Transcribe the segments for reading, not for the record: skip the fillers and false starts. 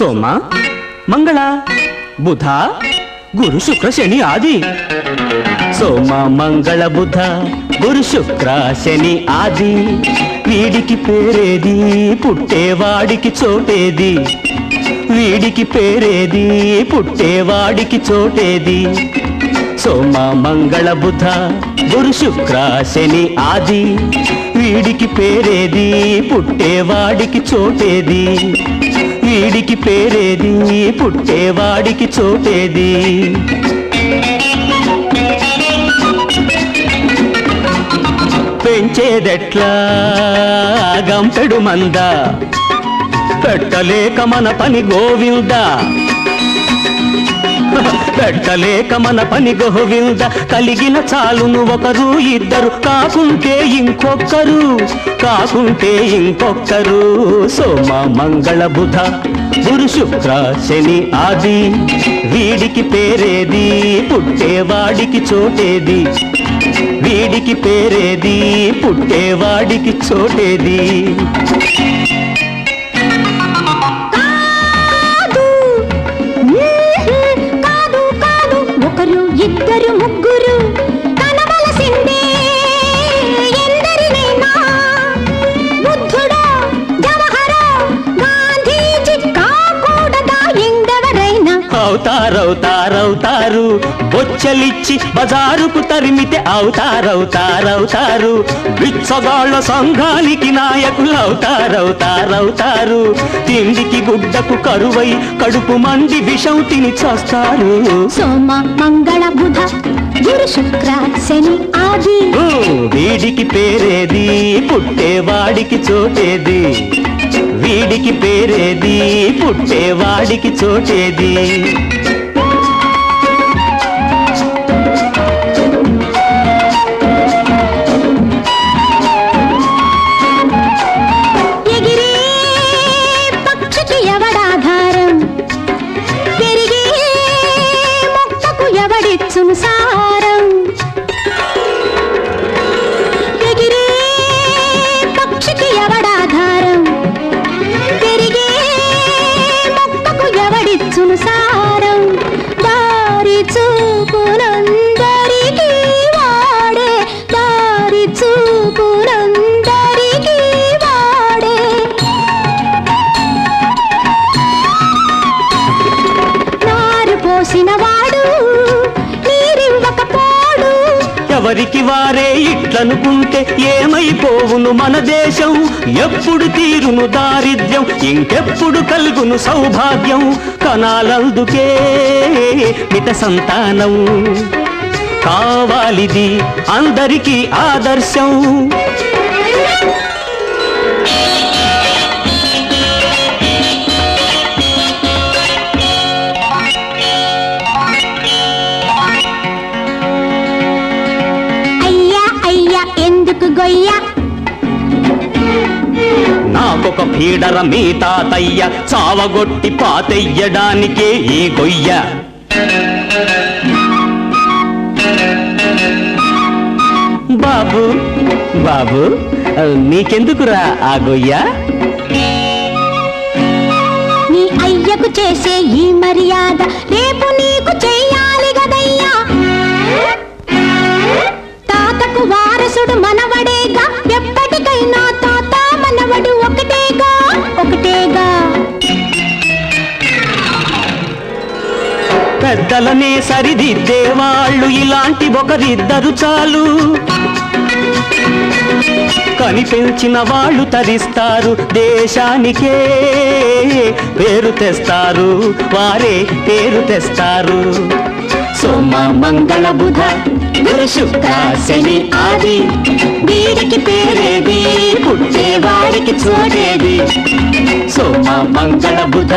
సోమ మంగళ బుధ గురు శుక్ర శని ఆది. సోమ మంగళ బుధ గురు శుక్ర శని ఆది. వీడికి పేరేది పుట్టేవాడికి చోటేది. వీడికి పేరేది పుట్టేవాడికి చోటేది. సోమ మంగళ బుధ గురు శుక్ర శని ఆది. వీడికి పేరేది పుట్టేవాడికి చోటేది. వీడికి పేరేది పుట్టేవాడికి చోటేది. పెంచేదెట్లా గంపెడు మంద, పెట్టలేక మన పని గోవింద. పెట్టలేక మన పని గోవింద. కలిగిన చాలును ఒకరు ఇద్దరు, కాకుంటే ఇంకొక్కరు, కాకుంటే ఇంకొక్కరు. సోమ మంగళ బుధ గురు శుక్ర శని ఆది. వీడికి పేరేది పుట్టేవాడికి చోటేది. వీడికి పేరేది పుట్టేవాడికి చోటేది. ఇద్దరు ముగ్గురు కనవలసిందే ఎందరినైనా. బుద్ధుడా జవహరా గాంధీజీ కాకూడదా ఎందెవరైనా. అవుతారవుతారవుతారు, బొచ్చలిచ్చి బజారుకు తరిమితే అవుతారవుతారవుతారు. బిచ్చగాళ్ళ సంఘానికి నాయకులు అవుతారవుతారవుతారు. తిండికి గుడ్డకు కరువై కడుపు మండి విషం తిని చస్తారు. సోమ మంగళ బుధ గురు శుక్ర శని ఆది. వీడికి పేరేది పుట్టేవాడికి చోటేది. వీడికి పేరేది పుట్టేవాడికి చోటేది. సారం ఎగిరే పక్షికి ఎవడాధారం. పెరిగే మొక్కకు ఎవడిచ్చును సారం. దారి చూపునందరికీ వాడే, దారి చూపునందరికీ వాడే. నారు పోసిన వాడు ఎవరికి వారే ఇట్లనుకుంటే ఏమైపోవును మన దేశం. ఎప్పుడు తీరును దారిద్ర్యం, ఇంకెప్పుడు కలుగును సౌభాగ్యం. కనాలందుకే మిత సంతానం కావాలిది అందరికీ ఆదర్శం. నాకొక పీడర మీ తాతయ్య, చావగొట్టి పాతెయ్యడానికే ఈ గొయ్య. బాబు బాబు నీకెందుకురా ఆ గొయ్య? నీ అయ్యకు చేసే ఈ మర్యాద రేపు నీకు చెయ్యాలి గదయ్యా. తాతకు వారసుడు మనవడేగా, ఎప్పటికైనా తాత మనవడు ఒకటేగా ఒకటేగా. పెద్దలనే సరిదిద్దేవాళ్ళు ఇలాంటి ఒకరిద్దరు చాలు. కనిపెంచిన వాళ్ళు తరిస్తారు, దేశానికే పేరు తెస్తారు, వారే పేరు తెస్తారు. సోమ మంగళ బుధ గురు శుక్ర శని ఆది. వీడికి పేరేది పుట్టేవాడికి చోటేది. సోమ మంగళ బుధ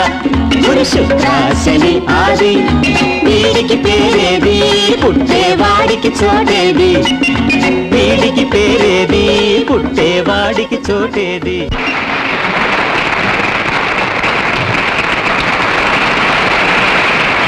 గురు శుక్ర శని ఆది. వీడికి పేరేది పుట్టేవాడికి చోటేది. వీడికి పేరేది పుట్టేవాడికి చోటేది.